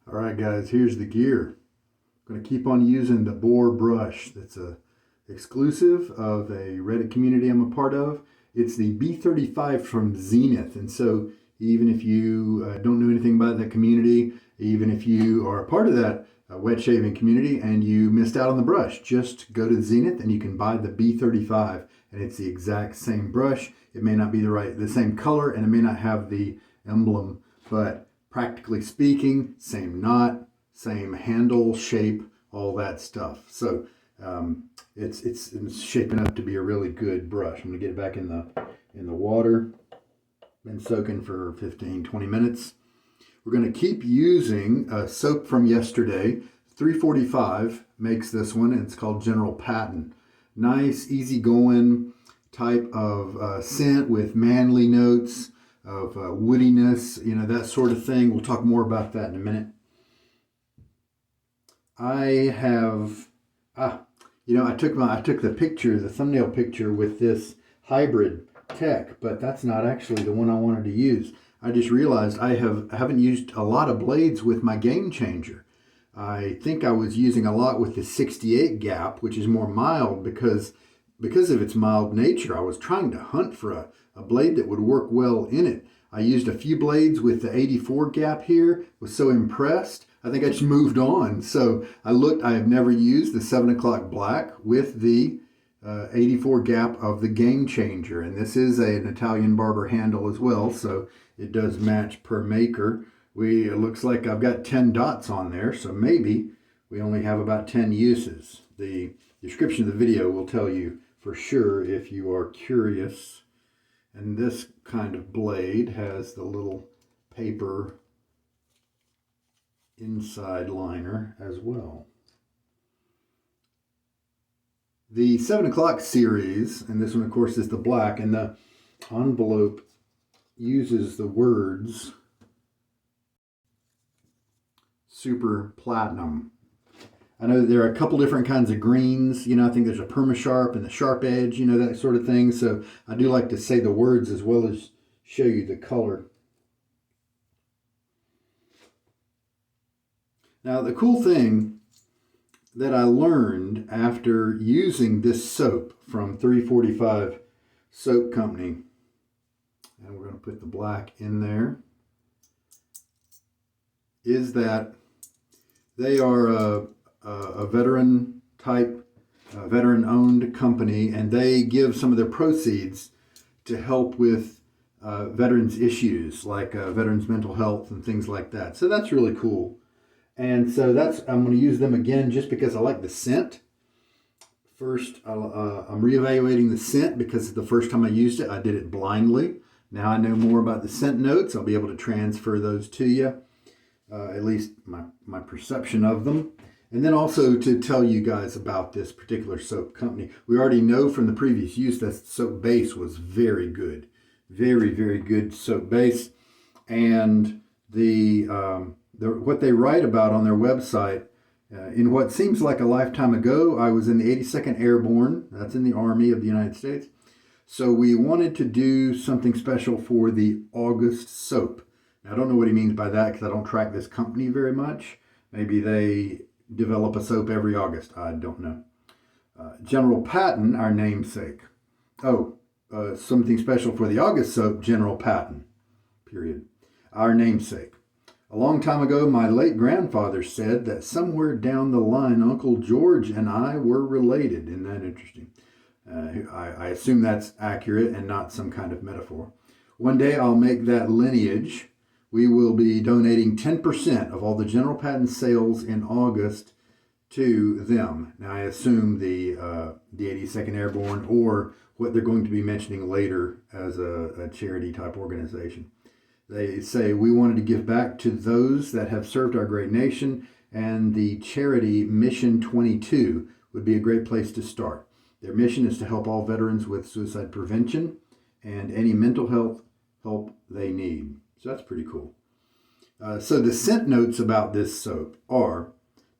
All right, guys, here's the gear. I'm going to keep on using the Boar brush. That's a exclusive of a Reddit community I'm a part of. It's the B35 from Zenith. And so even if you don't know anything about that community, even if you are a part of that wet shaving community and you missed out on the brush, just go to Zenith and you can buy the B35, and it's the exact same brush. It may not be the same color, and it may not have the emblem, but practically speaking, same knot, same handle shape, all that stuff. So it's shaping up to be a really good brush. I'm gonna get it back in the water. Been soaking for 15-20 minutes. We're gonna keep using soap from yesterday. 345 makes this one, and it's called General Patton. Nice, easygoing type of scent with manly notes of woodiness, that sort of thing. We'll talk more about that in a minute. I have, I took the picture, the thumbnail picture with this hybrid tech, but that's not actually the one I wanted to use. I just realized I haven't used a lot of blades with my game changer. I think I was using a lot with the 68 gap, which is more mild because of its mild nature. I was trying to hunt for a blade that would work well in it. I used a few blades with the 84 gap here, was so impressed, I think I just moved on. So I have never used the 7 o'clock black with the 84 gap of the Game Changer. And this is an Italian barber handle as well, so it does match per maker. It looks like I've got 10 dots on there, so maybe we only have about 10 uses. The description of the video will tell you for sure if you are curious. And this kind of blade has the little paper inside liner as well. The 7 o'clock series, and this one of course is the black, and the envelope uses the words Super Platinum. I know there are a couple different kinds of greens. I think there's a perma-sharp and the sharp edge, that sort of thing. So I do like to say the words as well as show you the color. Now, the cool thing that I learned after using this soap from 345 Soap Company, and we're going to put the black in there, is that they are a veteran type, veteran owned company, and they give some of their proceeds to help with veterans issues like veterans mental health and things like that. So that's really cool. And so I'm going to use them again just because I like the scent. First, I'm reevaluating the scent because the first time I used it, I did it blindly. Now I know more about the scent notes. I'll be able to transfer those to you, at least my perception of them. And then also to tell you guys about this particular soap company. We already know from the previous use that soap base was very good. Very, very good soap base. And what they write about on their website, in what seems like a lifetime ago, I was in the 82nd Airborne. That's in the Army of the United States. So we wanted to do something special for the August soap. Now, I don't know what he means by that because I don't track this company very much. Maybe they develop a soap every August. I don't know. General Patton, our namesake. Something special for the August soap, General Patton, period. Our namesake. A long time ago, my late grandfather said that somewhere down the line, Uncle George and I were related. Isn't that interesting? I assume that's accurate and not some kind of metaphor. One day I'll make that lineage. We will be donating 10% of all the General Patton sales in August to them. Now I assume the 82nd Airborne, or what they're going to be mentioning later as a charity type organization. They say we wanted to give back to those that have served our great nation, and the charity Mission 22 would be a great place to start. Their mission is to help all veterans with suicide prevention and any mental health help they need. So that's pretty cool. So the scent notes about this soap are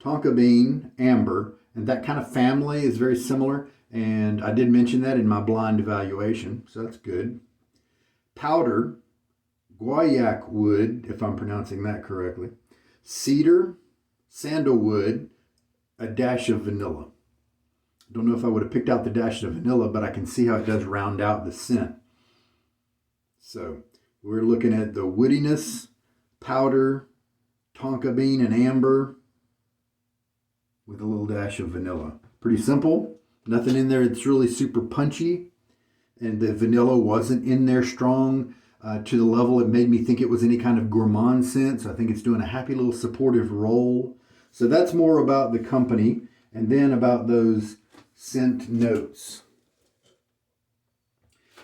tonka bean, amber, and that kind of family is very similar. And I did mention that in my blind evaluation, so that's good. Powder, guaiac wood, if I'm pronouncing that correctly. cedar, sandalwood, a dash of vanilla. Don't know if I would have picked out the dash of vanilla, but I can see how it does round out the scent. So we're looking at the woodiness, powder, tonka bean, and amber with a little dash of vanilla. Pretty simple. Nothing in there that's really super punchy. And the vanilla wasn't in there strong to the level it made me think it was any kind of gourmand scent. So I think it's doing a happy little supportive role. So that's more about the company. And then about those scent notes.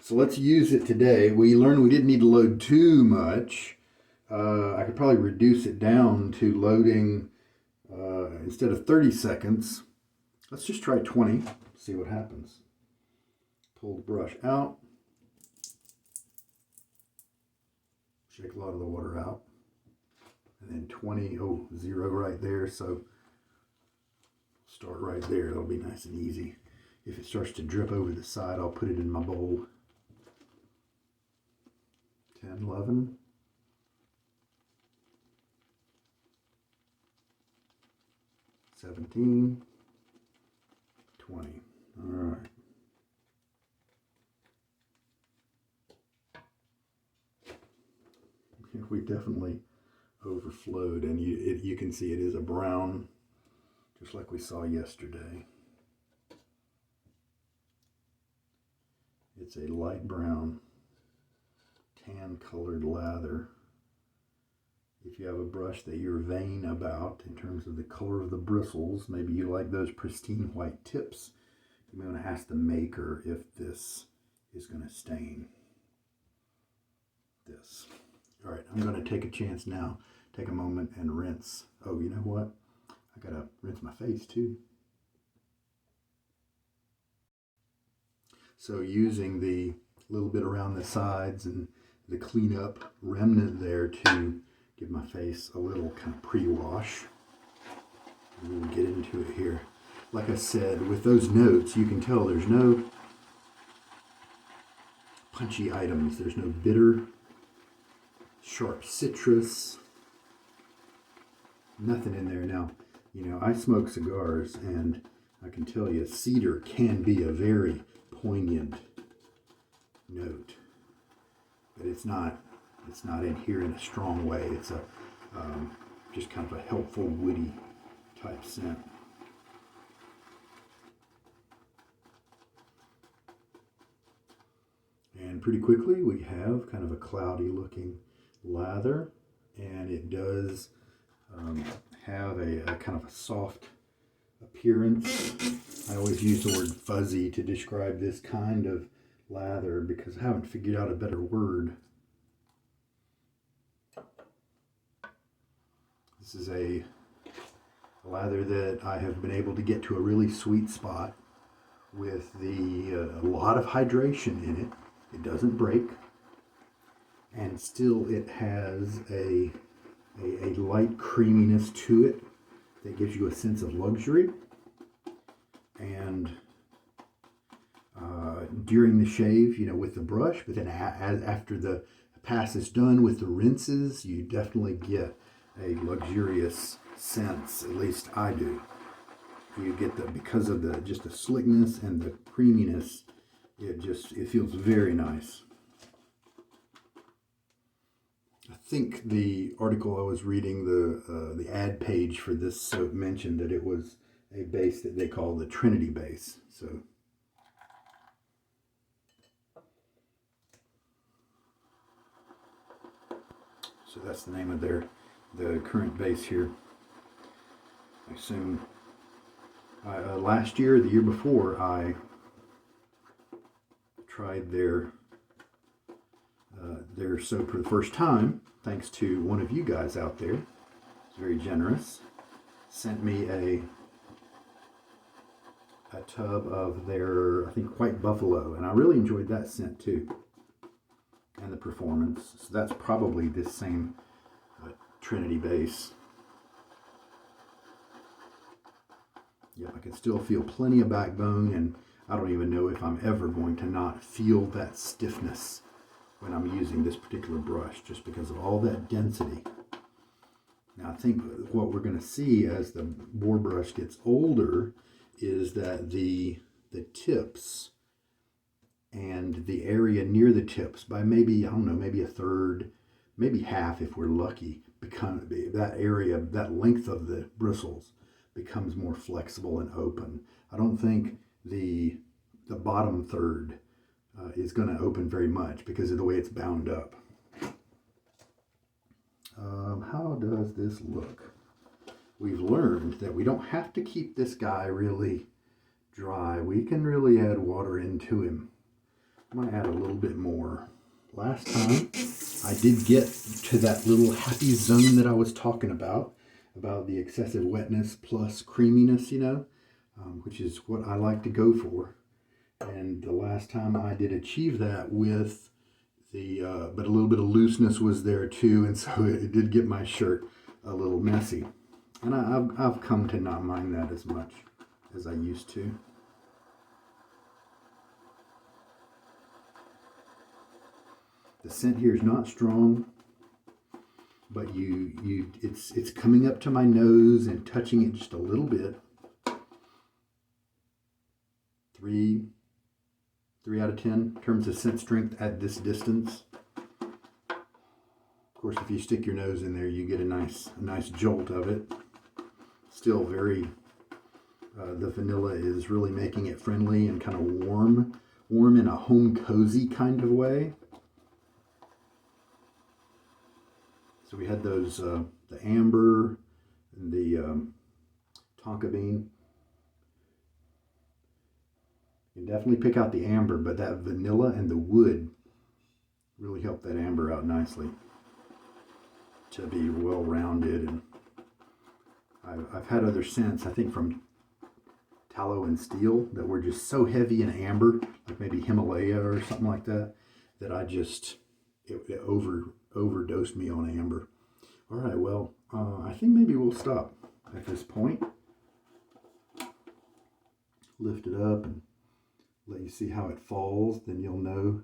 So let's use it today. We learned we didn't need to load too much. I could probably reduce it down to loading instead of 30 seconds. Let's just try 20, see what happens. Pull the brush out. Shake a lot of the water out. And then 20, oh, 0 right there. So start right there. That'll be nice and easy. If it starts to drip over the side, I'll put it in my bowl. 10, 11. 17. 20. All right. We definitely overflowed, and you can see it is a brown, just like we saw yesterday. It's a light brown, tan colored lather. If you have a brush that you're vain about in terms of the color of the bristles, maybe you like those pristine white tips, you may want to ask the maker if this is going to stain this. All right, I'm going to take a chance now, take a moment and rinse. Oh, you know what? I got to rinse my face too. So using the little bit around the sides and the cleanup remnant there to give my face a little kind of pre-wash. And we'll get into it here. Like I said, with those notes, you can tell there's no punchy items. There's no bitter, sharp citrus. Nothing in there. Now, you know, I smoke cigars, and I can tell you cedar can be a very poignant note. But it's not in here in a strong way. It's a just kind of a helpful, woody type scent. And pretty quickly we have kind of a cloudy looking lather, and it does have a kind of a soft appearance. I always use the word fuzzy to describe this kind of lather because I haven't figured out a better word. This is a lather that I have been able to get to a really sweet spot with a lot of hydration in it. It doesn't break, and still it has a light creaminess to it that gives you a sense of luxury. And during the shave, you know, with the brush, but then after the pass is done with the rinses, you definitely get a luxurious sense. At least I do. You get because of just the slickness and the creaminess. It feels very nice. I think the article I was reading, the ad page for this soap mentioned that it was a base that they call the Trinity base. So that's the name of the current base here. I assume last year, or the year before, I tried their soap for the first time, thanks to one of you guys out there. It's very generous. Sent me a tub of their, I think, White Buffalo, and I really enjoyed that scent too, and the performance. So that's probably this same Trinity base. Yeah, I can still feel plenty of backbone, and I don't even know if I'm ever going to not feel that stiffness when I'm using this particular brush, just because of all that density. Now I think what we're going to see as the boar brush gets older is that the tips and the area near the tips, by maybe, I don't know, maybe a third, maybe half if we're lucky, become that area, that length of the bristles becomes more flexible and open. I don't think the bottom third is going to open very much because of the way it's bound up. How does this look? We've learned that we don't have to keep this guy really dry. We can really add water into him. I might add a little bit more. Last time I did get to that little happy zone that I was talking about the excessive wetness plus creaminess, which is what I like to go for. And the last time I did achieve that with but a little bit of looseness was there too, and so it did get my shirt a little messy. And I've come to not mind that as much as I used to. The scent here is not strong, but it's coming up to my nose and touching it just a little bit. 3 out of 10 in terms of scent strength at this distance. Of course, if you stick your nose in there, you get a nice jolt of it. Still very, the vanilla is really making it friendly and kind of warm in a home cozy kind of way. So we had those, the amber and the tonka bean. You can definitely pick out the amber, but that vanilla and the wood really help that amber out nicely to be well-rounded. And I've had other scents, I think from tallow and steel, that were just so heavy in amber, like maybe Himalaya or something like that, that it overdosed me on amber. All right, well, I think maybe we'll stop at this point. Lift it up and let you see how it falls, then you'll know.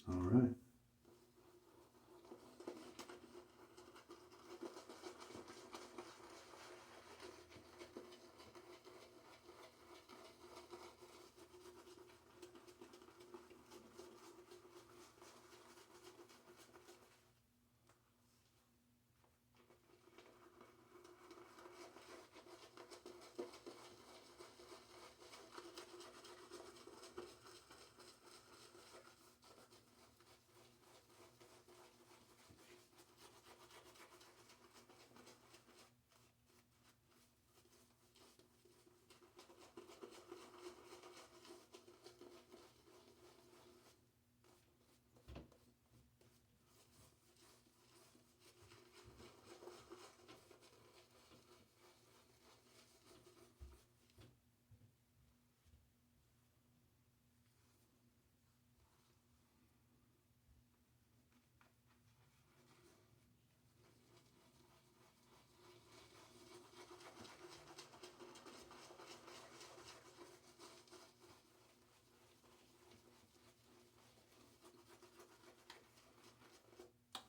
All right.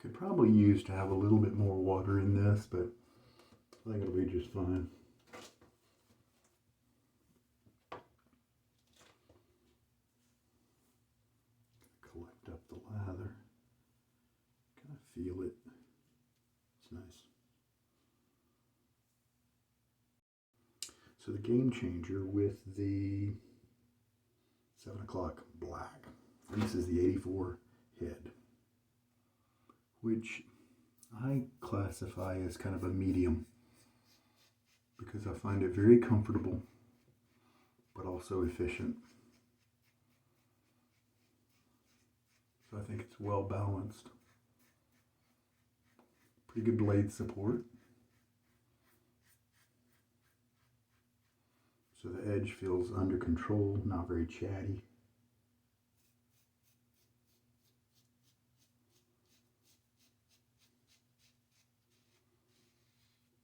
Could probably use to have a little bit more water in this, but I think it'll be just fine. Collect up the lather. Kind of feel it. It's nice. So the game changer with the 7 o'clock black. And this is the 84 head, which I classify as kind of a medium because I find it very comfortable but also efficient. So I think it's well balanced. Pretty good blade support. So the edge feels under control, not very chatty.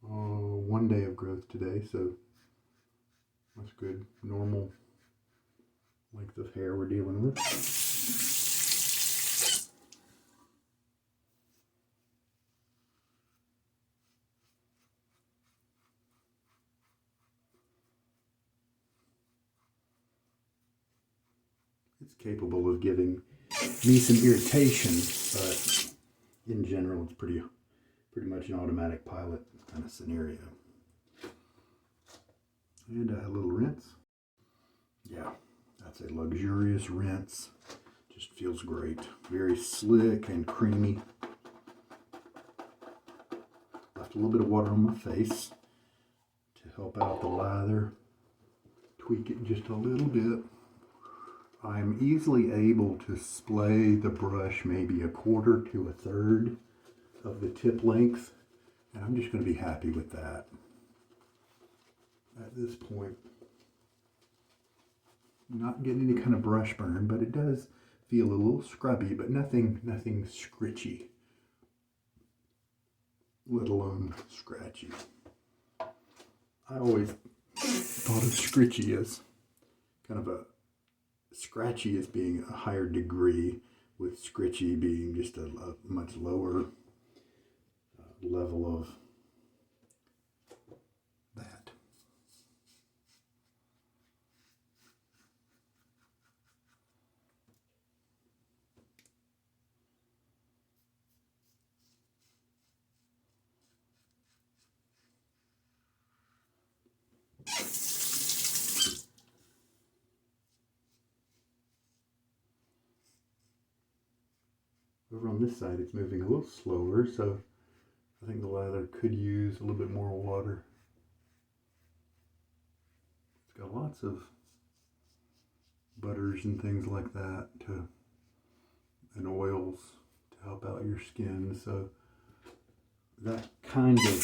One day of growth today, so That's good, normal length of hair we're dealing with. It's capable of giving me some irritation, but in general it's pretty much an automatic pilot kind of scenario. And a little rinse. Yeah, that's a luxurious rinse. Just feels great. Very slick and creamy. Left a little bit of water on my face to help out the lather. Tweak it just a little bit. I'm easily able to splay the brush maybe 1/4 to 1/3 of the tip length, and I'm just going to be happy with that at this point. Not getting any kind of brush burn, but it does feel a little scrubby, but nothing scritchy, let alone scratchy. I always thought of scritchy as kind of a scratchy as being a higher degree, with scritchy being just a much lower level of that. Over on this side, it's moving a little slower, so I think the lather could use a little bit more water. It's got lots of butters and things like that and oils to help out your skin, so that kind of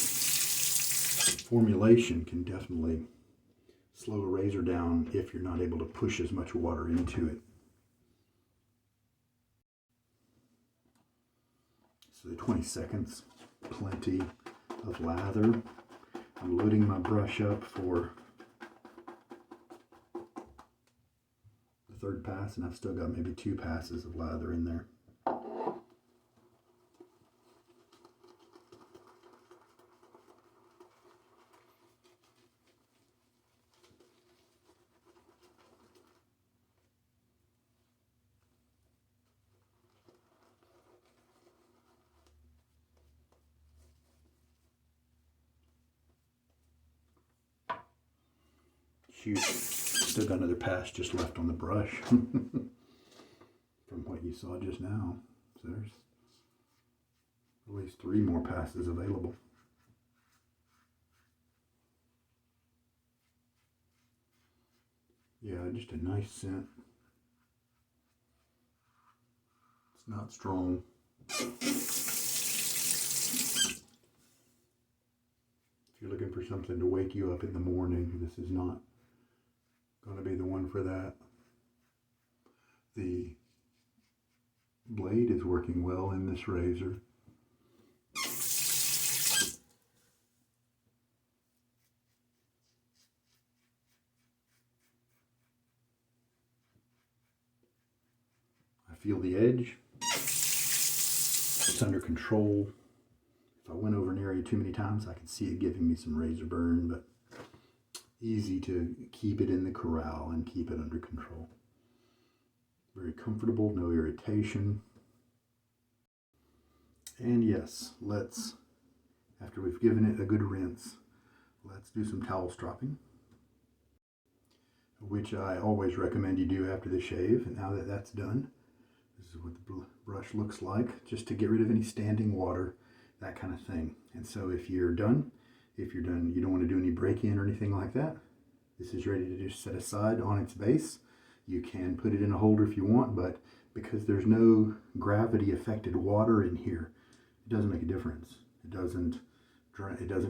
formulation can definitely slow a razor down if you're not able to push as much water into it. So the 20 seconds, plenty of lather. I'm loading my brush up for the 3rd pass, and I've still got maybe 2 passes of lather in there. Shoot, still got another pass just left on the brush from what you saw just now. So there's at least 3 more passes available. Yeah, just a nice scent. It's not strong. If you're looking for something to wake you up in the morning, this is not going to be the one for that. The blade is working well in this razor. I feel the edge. It's under control. If I went over an area too many times, I could see it giving me some razor burn, but easy to keep it in the corral and keep it under control. Very comfortable, no irritation. And yes, let's, after we've given it a good rinse, let's do some towel stropping, which I always recommend you do after the shave. And now that that's done, this is what the brush looks like, just to get rid of any standing water, that kind of thing. And so if you're done, you don't want to do any break-in or anything like that, this is ready to just set aside on its base. You can put it in a holder if you want, but because there's no gravity affected water in here, it doesn't make a difference. It doesn't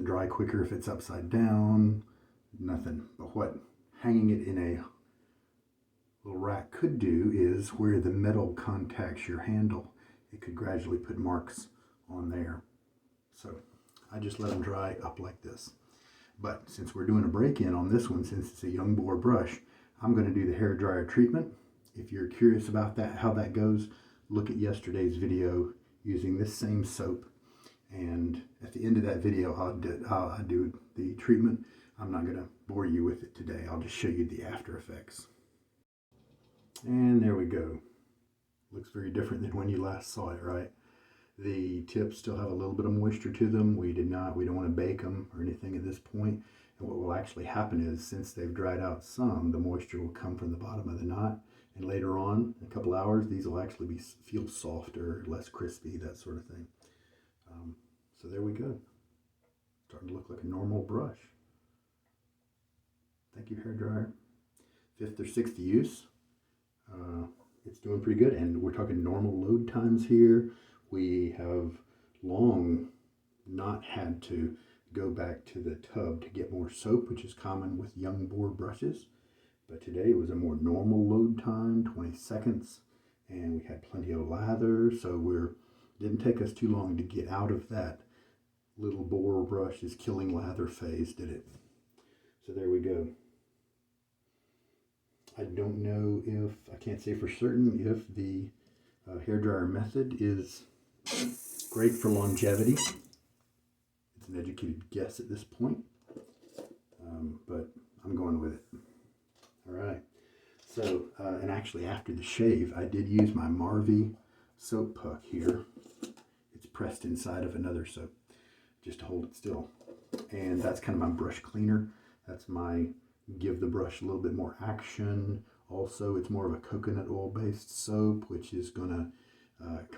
dry quicker if it's upside down, nothing. But what hanging it in a little rack could do is where the metal contacts your handle, it could gradually put marks on there. So I just let them dry up like this. But since we're doing a break-in on this one, since it's a young boar brush, I'm going to do the hair dryer treatment. If you're curious about that, how that goes, look at yesterday's video using this same soap. And at the end of that video, I'll do the treatment. I'm not going to bore you with it today. I'll just show you the after effects. And there we go. Looks very different than when you last saw it, right? The tips still have a little bit of moisture to them. We don't want to bake them or anything at this point. And what will actually happen is, since they've dried out some, the moisture will come from the bottom of the knot. And later on, in a couple hours, these will actually feel softer, less crispy, that sort of thing. So there we go. Starting to look like a normal brush. Thank you, hair dryer. 5th or 6th use. It's doing pretty good, and we're talking normal load times here. We have long not had to go back to the tub to get more soap, which is common with young boar brushes. But today was a more normal load time, 20 seconds, and we had plenty of lather, so didn't take us too long to get out of that little boar brush is killing lather phase, did it? So there we go. I don't know if, I can't say for certain if the hairdryer method is great for longevity. It's an educated guess at this point, but I'm going with it. All right. So, and actually after the shave, I did use my Marvy soap puck here. It's pressed inside of another soap just to hold it still. And that's kind of my brush cleaner. That's my give the brush a little bit more action. Also, it's more of a coconut oil based soap, which is going to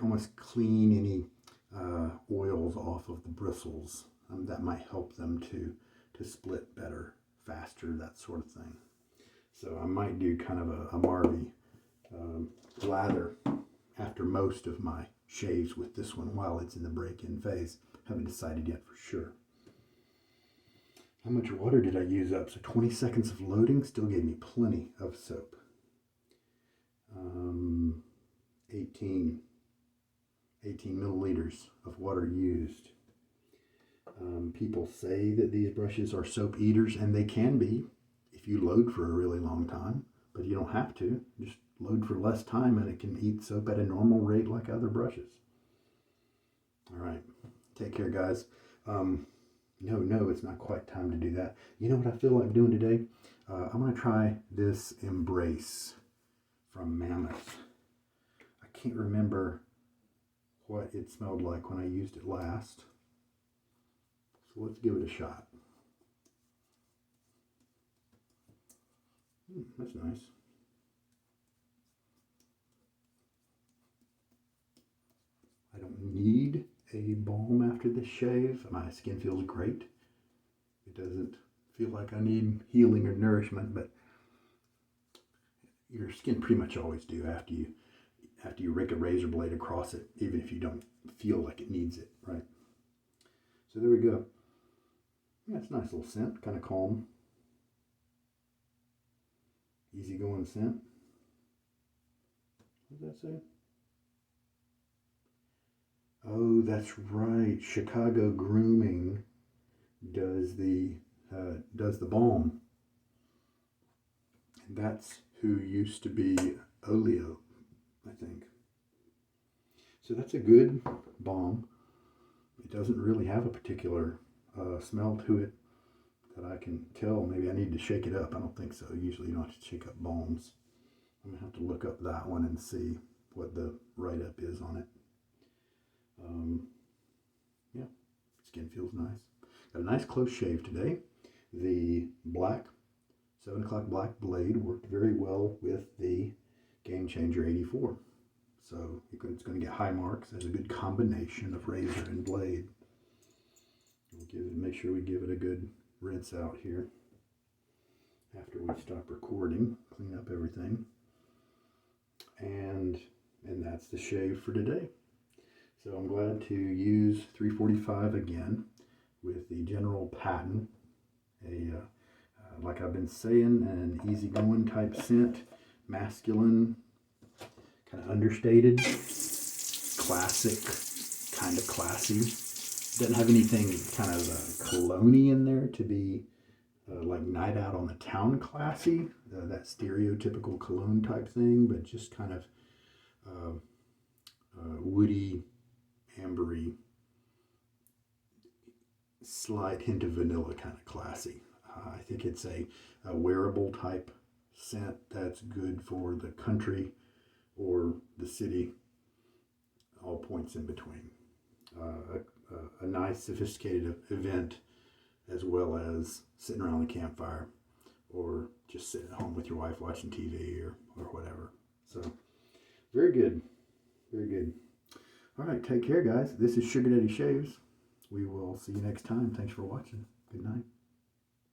almost clean any oils off of the bristles. That might help them to split better, faster, that sort of thing. So I might do kind of a Marvy lather after most of my shaves with this one while it's in the break-in phase. Haven't decided yet for sure. How much water did I use up? So 20 seconds of loading still gave me plenty of soap. 18 milliliters of water used. People say that these brushes are soap eaters, and they can be if you load for a really long time, but you don't have to. Just load for less time and it can eat soap at a normal rate like other brushes. All right, take care, guys. No, it's not quite time to do that. You know what I feel like doing today? I'm going to try this Embrace from Mammoth. I can't remember what it smelled like when I used it last. So let's give it a shot. That's nice. I don't need a balm after this shave. My skin feels great. It doesn't feel like I need healing or nourishment, but your skin pretty much always do after you rake a razor blade across it, even if you don't feel like it needs it, right? So there we go. Yeah, it's a nice little scent, kind of calm. Easygoing scent. What does that say? Oh, that's right. Chicago Grooming does the balm, and that's who used to be Oleo, I think. So that's a good balm. It doesn't really have a particular smell to it that I can tell. Maybe I need to shake it up. I don't think so. Usually you don't have to shake up balms. I'm gonna have to look up that one and see what the write-up is on it. Yeah, skin feels nice. Got a nice close shave today. The black 7 o'clock black blade worked very well with the Game Changer 84. So it's going to get high marks as a good combination of razor and blade. We'll make sure we give it a good rinse out here after we stop recording, clean up everything. And that's the shave for today. So I'm glad to use 345 again with the General Patton, like I've been saying, an easygoing type scent, masculine, kind of understated, classic, kind of classy. Doesn't have anything kind of cologne-y in there to be like night out on the town classy, that stereotypical cologne type thing, but just kind of woody, ambery, slight hint of vanilla kind of classy. I think it's a wearable type scent that's good for the country or the city, all points in between. A nice sophisticated event, as well as sitting around the campfire or just sitting at home with your wife watching TV or whatever. So very good. Very good. All right, take care, guys. This is Sugar Daddy Shaves. We will see you next time. Thanks for watching. Good night.